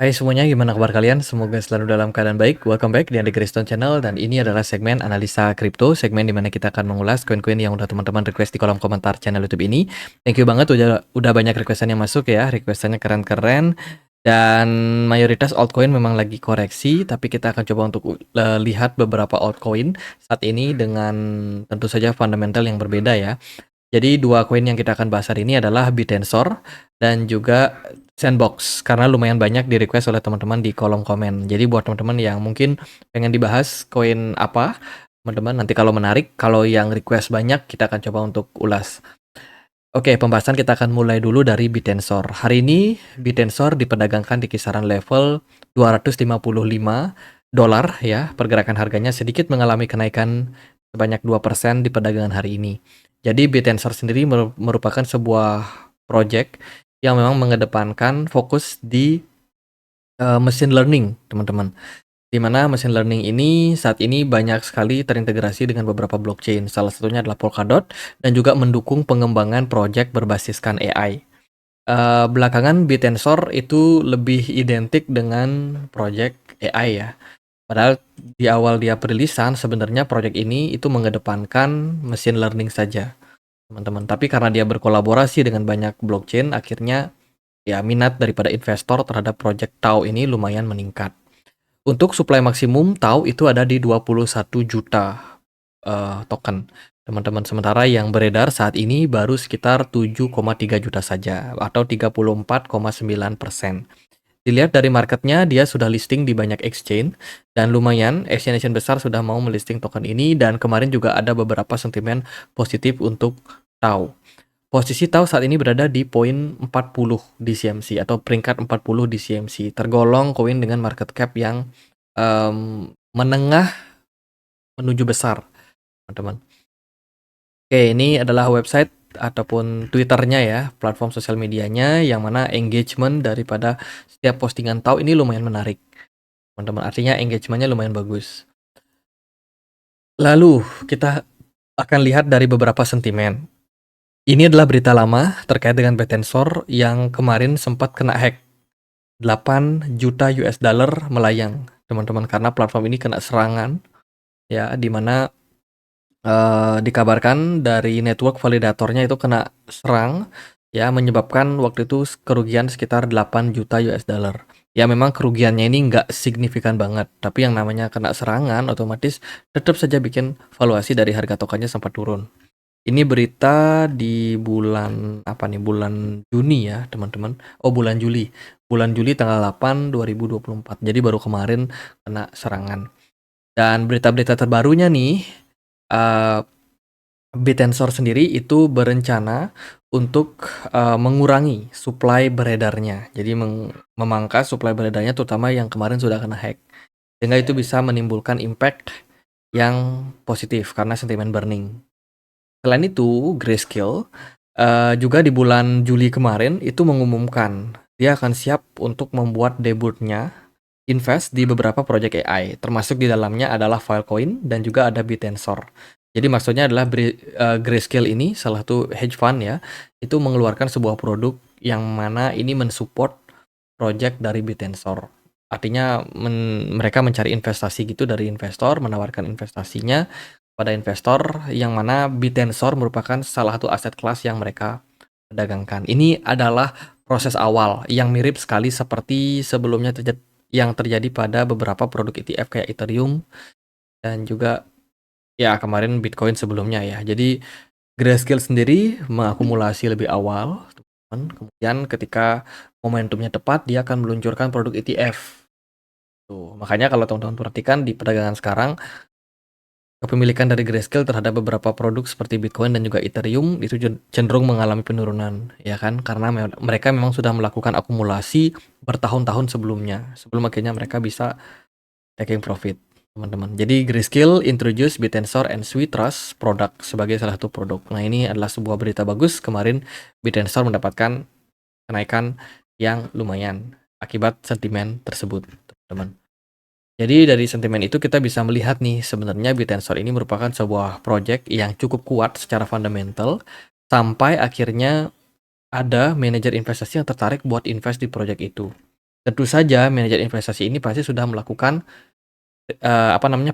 Hai semuanya, gimana kabar kalian? Semoga selalu dalam keadaan baik. Welcome back di Andy Kriston Channel, dan ini adalah segmen analisa kripto, segmen dimana kita akan mengulas koin-koin yang udah teman-teman request di kolom komentar channel YouTube ini. Thank you banget udah banyak requestan yang masuk ya, requestannya keren-keren. Dan mayoritas altcoin memang lagi koreksi, tapi kita akan coba untuk lihat beberapa altcoin saat ini dengan tentu saja fundamental yang berbeda ya. Jadi dua koin yang kita akan bahas hari ini adalah Bitensor dan juga Sandbox, karena lumayan banyak di request oleh teman-teman di kolom komen. Jadi buat teman-teman yang mungkin pengen dibahas koin apa, teman-teman nanti kalau menarik, kalau yang request banyak kita akan coba untuk ulas. Oke, pembahasan kita akan mulai dulu dari Bitensor. Hari ini Bitensor diperdagangkan di kisaran level $255 ya. Pergerakan harganya sedikit mengalami kenaikan sebanyak 2% di perdagangan hari ini. Jadi Bitensor sendiri merupakan sebuah project yang memang mengedepankan fokus di machine learning, teman-teman. Di mana machine learning ini saat ini banyak sekali terintegrasi dengan beberapa blockchain. Salah satunya adalah Polkadot dan juga mendukung pengembangan proyek berbasiskan AI. Belakangan Bitensor itu lebih identik dengan proyek AI ya. Padahal di awal dia perilisan sebenarnya proyek ini itu mengedepankan machine learning saja, teman-teman. Tapi karena dia berkolaborasi dengan banyak blockchain, akhirnya ya minat daripada investor terhadap proyek TAO ini lumayan meningkat. Untuk supply maksimum TAO itu ada di 21 juta token, teman-teman. Sementara yang beredar saat ini baru sekitar 7,3 juta saja atau 34,9%. Dilihat dari marketnya, dia sudah listing di banyak exchange dan lumayan exchange besar sudah mau melisting token ini, dan kemarin juga ada beberapa sentimen positif untuk TAO. Posisi TAO saat ini berada di poin 40 di CMC atau peringkat 40 di CMC. Tergolong koin dengan market cap yang menengah menuju besar, teman-teman. Oke, ini adalah website ataupun Twitternya ya, platform sosial medianya, yang mana engagement daripada setiap postingan TAO ini lumayan menarik, teman-teman. Artinya engagementnya lumayan bagus. Lalu kita akan lihat dari beberapa sentimen. Ini adalah berita lama terkait dengan Bitensor yang kemarin sempat kena hack. 8 juta US dollar melayang, teman-teman, karena platform ini kena serangan ya, di mana dikabarkan dari network validatornya itu kena serang ya, menyebabkan waktu itu kerugian sekitar 8 juta US dollar. Ya memang kerugiannya ini nggak signifikan banget, tapi yang namanya kena serangan otomatis tetap saja bikin valuasi dari harga tokennya sempat turun. Ini berita di bulan apa nih? Bulan Juni ya, teman-teman. Oh, bulan Juli. Bulan Juli tanggal 8 2024. Jadi baru kemarin kena serangan. Dan berita-berita terbarunya nih, Bitensor sendiri itu berencana untuk mengurangi supply beredarnya. Jadi memangkas supply beredarnya, terutama yang kemarin sudah kena hack. Sehingga itu bisa menimbulkan impact yang positif karena sentimen burning. Selain itu, Grayscale juga di bulan Juli kemarin itu mengumumkan dia akan siap untuk membuat debutnya invest di beberapa proyek AI, termasuk di dalamnya adalah Filecoin dan juga ada Bitensor. Jadi maksudnya adalah Grayscale ini salah satu hedge fund ya, itu mengeluarkan sebuah produk yang mana ini mensupport proyek dari Bitensor. Artinya mereka mencari investasi gitu dari investor, menawarkan investasinya pada investor, yang mana Bitensor merupakan salah satu aset kelas yang mereka dagangkan. Ini adalah proses awal yang mirip sekali seperti sebelumnya yang terjadi pada beberapa produk ETF kayak Ethereum dan juga ya kemarin Bitcoin sebelumnya ya. Jadi Grayscale sendiri mengakumulasi lebih awal, teman-teman. Kemudian ketika momentumnya tepat, dia akan meluncurkan produk ETF. Tuh, makanya kalau teman-teman perhatikan di perdagangan sekarang, kepemilikan dari Grayscale terhadap beberapa produk seperti Bitcoin dan juga Ethereum itu cenderung mengalami penurunan, ya kan? Karena mereka memang sudah melakukan akumulasi bertahun-tahun sebelumnya, sebelum akhirnya mereka bisa taking profit, teman-teman. Jadi Grayscale introduce Bitensor and Sweet Trust produk sebagai salah satu produk. Nah, ini adalah sebuah berita bagus. Kemarin Bitensor mendapatkan kenaikan yang lumayan akibat sentimen tersebut, teman-teman. Jadi dari sentimen itu kita bisa melihat nih, sebenarnya Bitensor ini merupakan sebuah project yang cukup kuat secara fundamental, sampai akhirnya ada manajer investasi yang tertarik buat invest di project itu. Tentu saja manajer investasi ini pasti sudah melakukan,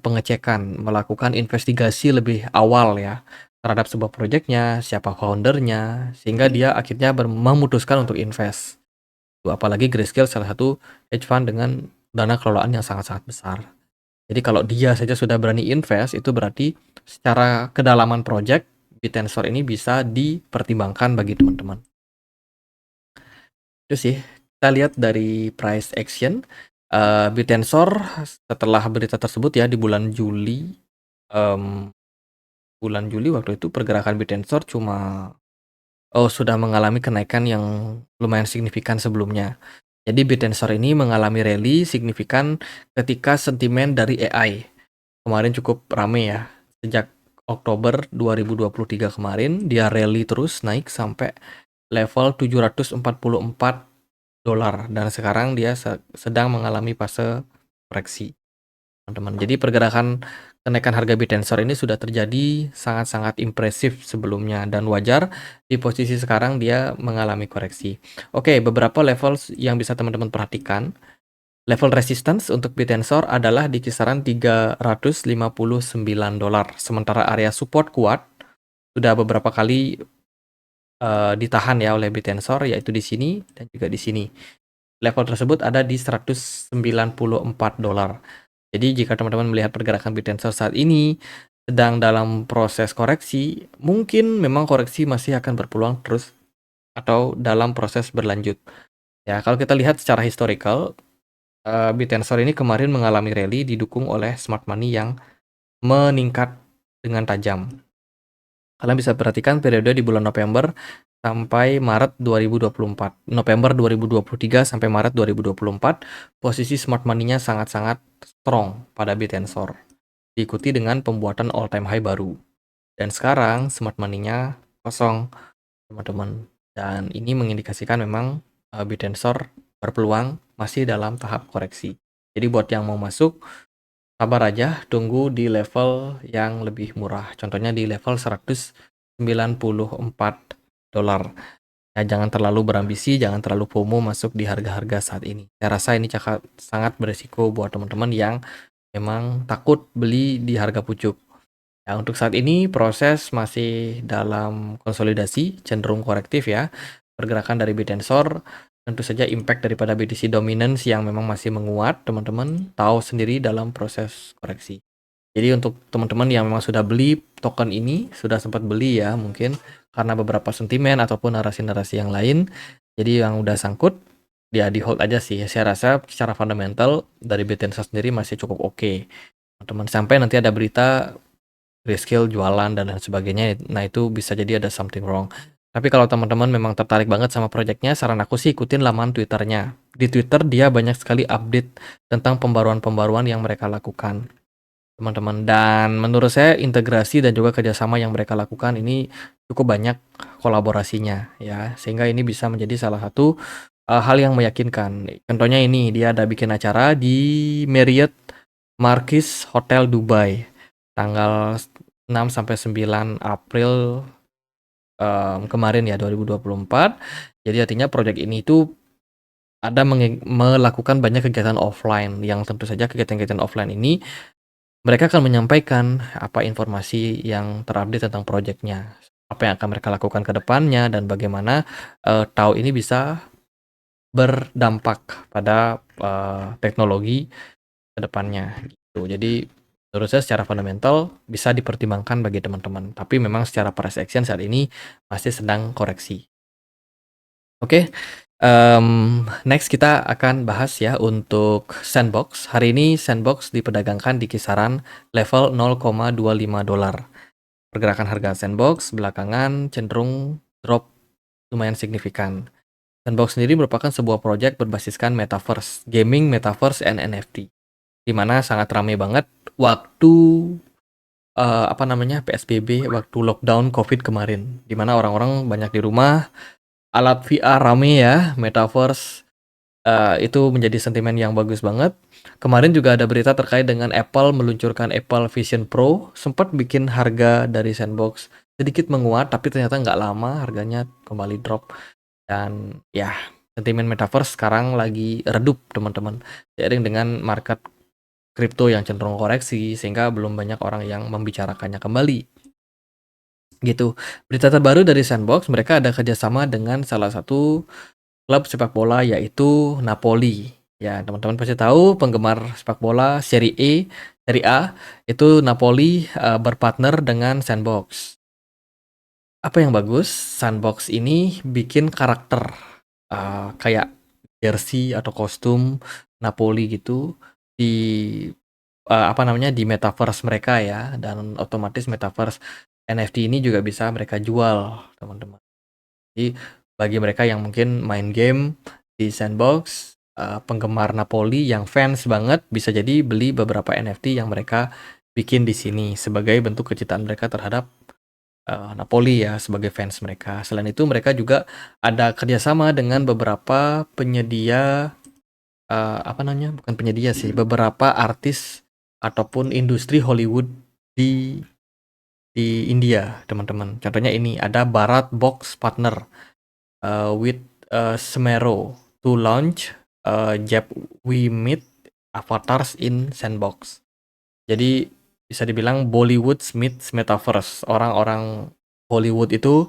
pengecekan, melakukan investigasi lebih awal ya, terhadap sebuah proyeknya, siapa founder-nya, sehingga dia akhirnya memutuskan untuk invest. Apalagi Grayscale salah satu hedge fund dengan dana kelolaan yang sangat-sangat besar. Jadi kalau dia saja sudah berani invest, itu berarti secara kedalaman project, Bitensor ini bisa dipertimbangkan bagi teman-teman. Itu sih, kita lihat dari price action, Bitensor setelah berita tersebut ya di bulan Juli waktu itu pergerakan Bitensor sudah mengalami kenaikan yang lumayan signifikan sebelumnya. Jadi Bitensor ini mengalami rally signifikan ketika sentimen dari AI kemarin cukup rame ya. Sejak Oktober 2023 kemarin dia rally terus naik sampai level 744 dolar dan sekarang dia sedang mengalami fase koreksi, teman-teman. Jadi pergerakan kenaikan harga Bitensor ini sudah terjadi sangat-sangat impresif sebelumnya dan wajar di posisi sekarang dia mengalami koreksi. Oke, beberapa level yang bisa teman-teman perhatikan. Level resistance untuk Bitensor adalah di kisaran 359 dolar. Sementara area support kuat sudah beberapa kali ditahan ya oleh Bitensor, yaitu di sini dan juga di sini. Level tersebut ada di 194 dolar. Jadi jika teman-teman melihat pergerakan Bitensor saat ini sedang dalam proses koreksi, mungkin memang koreksi masih akan berpeluang terus atau dalam proses berlanjut. Ya, kalau kita lihat secara historical, Bitensor ini kemarin mengalami rally didukung oleh smart money yang meningkat dengan tajam. Kalian bisa perhatikan periode di bulan November sampai Maret 2024. November 2023 sampai Maret 2024, posisi smart money-nya sangat-sangat strong pada Bitensor. Diikuti dengan pembuatan all time high baru. Dan sekarang smart money-nya kosong, teman-teman. Dan ini mengindikasikan memang Bitensor berpeluang masih dalam tahap koreksi. Jadi buat yang mau masuk, sabar aja, tunggu di level yang lebih murah. Contohnya di level 194 dolar. Ya, jangan terlalu berambisi, jangan terlalu FOMO masuk di harga-harga saat ini. Saya rasa ini sangat beresiko buat teman-teman yang memang takut beli di harga pucuk. Ya, untuk saat ini proses masih dalam konsolidasi, cenderung korektif ya. Pergerakan dari Bitensor, tentu saja impact daripada BTC dominance yang memang masih menguat, teman-teman tahu sendiri dalam proses koreksi. Jadi untuk teman-teman yang memang sudah beli token ini, sudah sempat beli ya mungkin karena beberapa sentimen ataupun narasi-narasi yang lain, jadi yang udah sangkut, dia di hold aja sih. Saya rasa secara fundamental dari Bitensor sendiri masih cukup oke. Teman-teman, sampai nanti ada berita Grayscale jualan dan lain sebagainya, nah itu bisa jadi ada something wrong. Tapi kalau teman-teman memang tertarik banget sama proyeknya, saran aku sih ikutin laman Twitternya. Di Twitter dia banyak sekali update tentang pembaruan-pembaruan yang mereka lakukan, teman-teman. Dan menurut saya integrasi dan juga kerjasama yang mereka lakukan ini cukup banyak kolaborasinya ya, sehingga ini bisa menjadi salah satu hal yang meyakinkan. Contohnya ini, dia ada bikin acara di Marriott Marquis Hotel Dubai tanggal 6 sampai 9 April kemarin ya 2024. Jadi artinya proyek ini itu ada melakukan banyak kegiatan offline yang tentu saja kegiatan-kegiatan offline ini mereka akan menyampaikan apa informasi yang terupdate tentang proyeknya, apa yang akan mereka lakukan ke depannya dan bagaimana TAO ini bisa berdampak pada teknologi ke depannya gitu. Jadi menurut saya secara fundamental bisa dipertimbangkan bagi teman-teman, tapi memang secara price action saat ini masih sedang koreksi. Oke, next kita akan bahas ya untuk Sandbox. Hari ini Sandbox diperdagangkan di kisaran level 0,25 dolar. Pergerakan harga Sandbox belakangan cenderung drop lumayan signifikan. Sandbox sendiri merupakan sebuah proyek berbasiskan metaverse, gaming, metaverse, and NFT. Di mana sangat ramai banget waktu PSBB, waktu lockdown COVID kemarin, di mana orang-orang banyak di rumah, alat VR rame ya, metaverse, itu menjadi sentimen yang bagus banget. Kemarin juga ada berita terkait dengan Apple meluncurkan Apple Vision Pro, sempat bikin harga dari Sandbox sedikit menguat, tapi ternyata nggak lama harganya kembali drop. Dan ya, sentimen metaverse sekarang lagi redup, teman-teman. Seiring dengan market kripto yang cenderung koreksi, sehingga belum banyak orang yang membicarakannya kembali. Gitu. Berita terbaru dari Sandbox, mereka ada kerjasama dengan salah satu klub sepak bola yaitu Napoli. Ya, teman-teman pasti tahu penggemar sepak bola Serie A itu Napoli berpartner dengan Sandbox. Apa yang bagus? Sandbox ini bikin karakter kayak jersey atau kostum Napoli gitu di apa namanya di metaverse mereka ya, dan otomatis metaverse NFT ini juga bisa mereka jual, teman-teman. Jadi bagi mereka yang mungkin main game di Sandbox, penggemar Napoli yang fans banget bisa jadi beli beberapa NFT yang mereka bikin di sini sebagai bentuk kecintaan mereka terhadap Napoli ya, sebagai fans mereka. Selain itu mereka juga ada kerjasama dengan beberapa penyedia, apa namanya, bukan penyedia sih, beberapa artis ataupun industri Hollywood di India, teman-teman. Contohnya ini ada Bharat Box Partner with Semero to launch Jab We Meet Avatars in Sandbox. Jadi bisa dibilang Bollywood meets Metaverse. Orang-orang Hollywood itu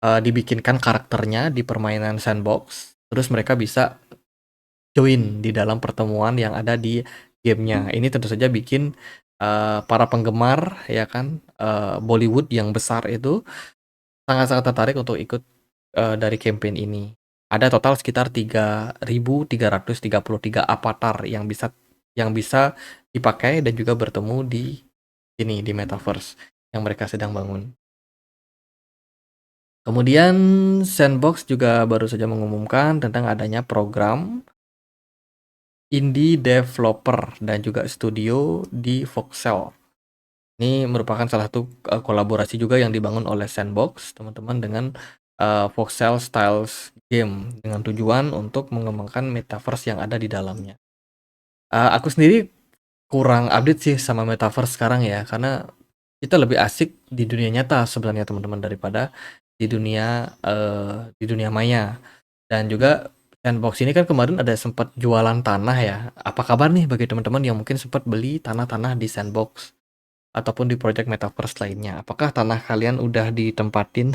dibikinkan karakternya di permainan Sandbox. Terus mereka bisa join di dalam pertemuan yang ada di gamenya. Ini tentu saja bikin para penggemar ya kan Bollywood yang besar itu sangat-sangat tertarik untuk ikut dari campaign ini. Ada total sekitar 3.333 avatar yang bisa dipakai dan juga bertemu di sini di metaverse yang mereka sedang bangun. Kemudian Sandbox juga baru saja mengumumkan tentang adanya program indie developer dan juga studio di Voxel. Ini merupakan salah satu kolaborasi juga yang dibangun oleh Sandbox, teman-teman, dengan Voxel Styles Game dengan tujuan untuk mengembangkan metaverse yang ada di dalamnya. Aku sendiri kurang update sih sama metaverse sekarang ya, karena kita lebih asik di dunia nyata sebenarnya, teman-teman, daripada di dunia maya. Dan juga Sandbox ini kan kemarin ada sempat jualan tanah ya. Apa kabar nih bagi teman-teman yang mungkin sempat beli tanah-tanah di Sandbox ataupun di project metaverse lainnya? Apakah tanah kalian udah ditempatin?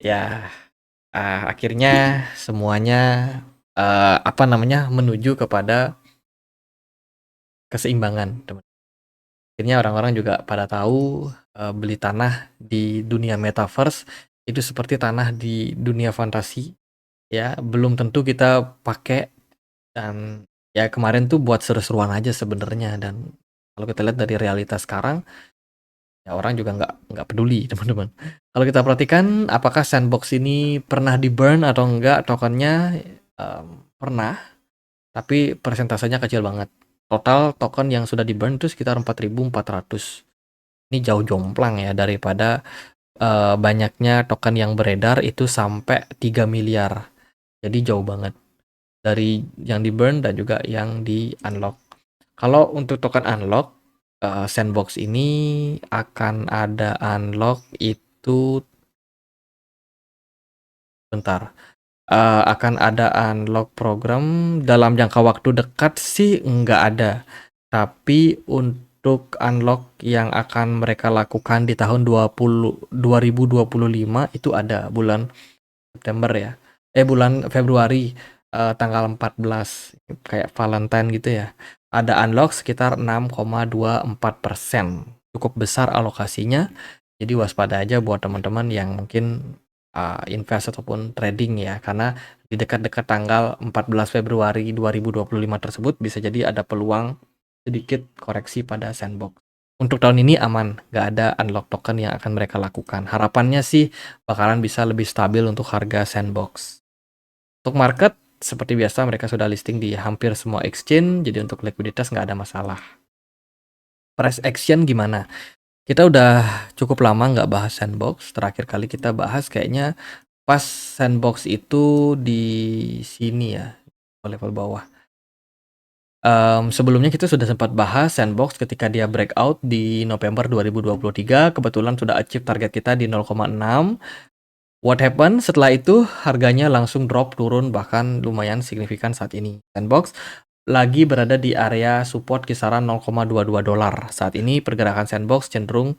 Ya, akhirnya semuanya apa namanya menuju kepada keseimbangan, teman. Akhirnya orang-orang juga pada tahu beli tanah di dunia metaverse itu seperti tanah di dunia fantasi ya, belum tentu kita pakai. Dan ya kemarin tuh buat seru-seruan aja sebenarnya, dan kalau kita lihat dari realitas sekarang ya orang juga nggak peduli, teman-teman. Kalau kita perhatikan apakah Sandbox ini pernah di burn atau enggak tokennya, pernah, tapi persentasenya kecil banget. Total token yang sudah di burn itu sekitar 4.400. Ini jauh jomplang ya daripada banyaknya token yang beredar itu sampai 3 miliar. Jadi jauh banget dari yang di burn dan juga yang di unlock. Kalau untuk token unlock, Sandbox ini akan ada unlock itu bentar, akan ada unlock program dalam jangka waktu dekat sih nggak ada. Tapi untuk unlock yang akan mereka lakukan di tahun 2025 itu ada bulan September ya. Bulan Februari, tanggal 14 kayak Valentine gitu ya. Ada unlock sekitar 6,24%. Cukup besar alokasinya. Jadi waspada aja buat teman-teman yang mungkin invest ataupun trading ya, karena di dekat-dekat tanggal 14 Februari 2025 tersebut bisa jadi ada peluang sedikit koreksi pada Sandbox. Untuk tahun ini aman, nggak ada unlock token yang akan mereka lakukan. Harapannya sih bakalan bisa lebih stabil untuk harga Sandbox. Untuk market, seperti biasa mereka sudah listing di hampir semua exchange, jadi untuk likuiditas nggak ada masalah. Price action gimana? Kita udah cukup lama nggak bahas Sandbox. Terakhir kali kita bahas kayaknya pas Sandbox itu di sini ya, level bawah. Sebelumnya kita sudah sempat bahas Sandbox ketika dia breakout di November 2023. Kebetulan sudah achieve target kita di 0,6. What happened? Setelah itu harganya langsung drop turun bahkan lumayan signifikan saat ini. Sandbox lagi berada di area support kisaran $0,22. Saat ini pergerakan Sandbox cenderung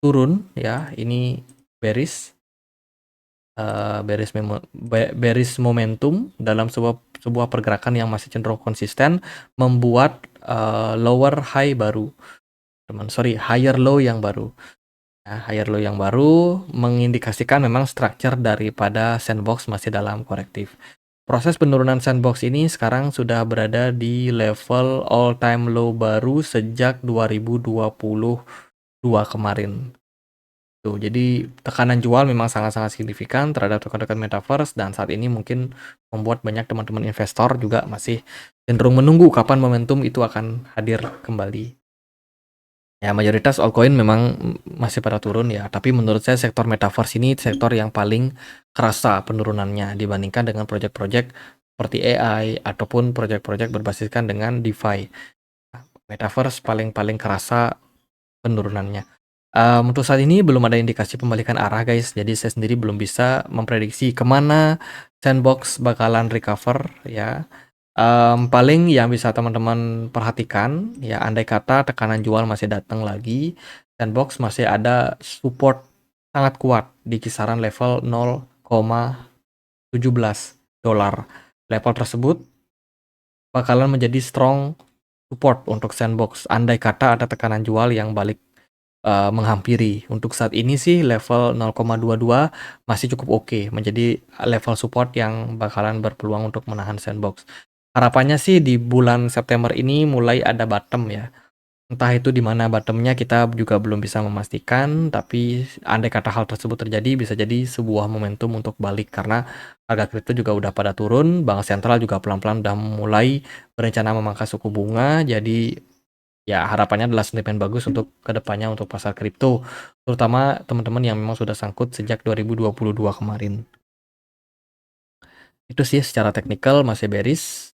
turun ya. Ini bearish bearish momentum dalam sebuah pergerakan yang masih cenderung konsisten membuat lower high baru. Higher low yang baru. Nah, higher low yang baru mengindikasikan memang structure daripada Sandbox masih dalam korektif. Proses penurunan Sandbox ini sekarang sudah berada di level all time low baru sejak 2022 kemarin. Tuh, jadi tekanan jual memang sangat-sangat signifikan terhadap token-token metaverse dan saat ini mungkin membuat banyak teman-teman investor juga masih cenderung menunggu kapan momentum itu akan hadir kembali. Ya, mayoritas altcoin memang masih pada turun ya, tapi menurut saya sektor metaverse ini sektor yang paling kerasa penurunannya dibandingkan dengan proyek-proyek seperti AI ataupun proyek-proyek berbasiskan dengan DeFi. Metaverse paling kerasa penurunannya. Untuk saat ini belum ada indikasi pembalikan arah guys, jadi saya sendiri belum bisa memprediksi kemana Sandbox bakalan recover ya. Paling yang bisa teman-teman perhatikan ya, andai kata tekanan jual masih datang lagi, Sandbox masih ada support sangat kuat di kisaran level $0,17. Level tersebut bakalan menjadi strong support untuk Sandbox andai kata ada tekanan jual yang balik menghampiri. Untuk saat ini sih level 0,22 masih cukup oke, menjadi level support yang bakalan berpeluang untuk menahan Sandbox. Harapannya sih di bulan September ini mulai ada bottom ya. Entah itu di mana bottomnya kita juga belum bisa memastikan, tapi andai kata hal tersebut terjadi bisa jadi sebuah momentum untuk balik karena harga kripto juga udah pada turun, bank sentral juga pelan-pelan udah mulai berencana memangkas suku bunga, jadi ya harapannya adalah sentimen bagus untuk kedepannya untuk pasar kripto, terutama teman-teman yang memang sudah sangkut sejak 2022 kemarin. Itu sih secara teknikal masih bearish.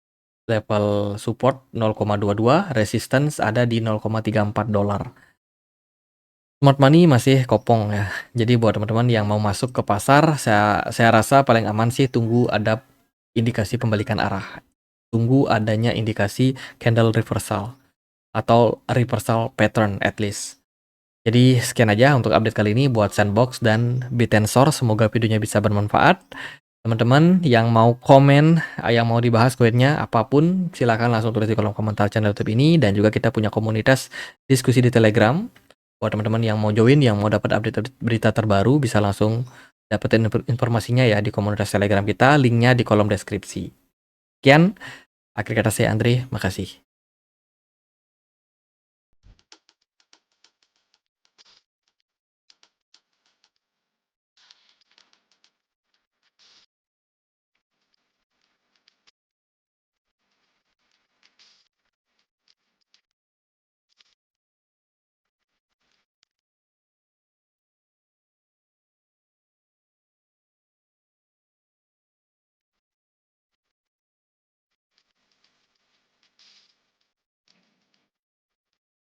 Level support 0,22, resistance ada di $0,34. Smart money masih kopong ya. Jadi buat teman-teman yang mau masuk ke pasar, saya rasa paling aman sih tunggu ada indikasi pembalikan arah. Tunggu adanya indikasi candle reversal atau reversal pattern at least. Jadi sekian aja untuk update kali ini buat Sandbox dan Bitensor. Semoga videonya bisa bermanfaat. Teman-teman yang mau komen, yang mau dibahas koinnya apapun, silahkan langsung tulis di kolom komentar channel YouTube ini. Dan juga kita punya komunitas diskusi di Telegram. Buat teman-teman yang mau join, yang mau dapat update berita terbaru, bisa langsung dapetin informasinya ya di komunitas Telegram kita. Linknya di kolom deskripsi. Sekian, akhir kata saya Andre, makasih.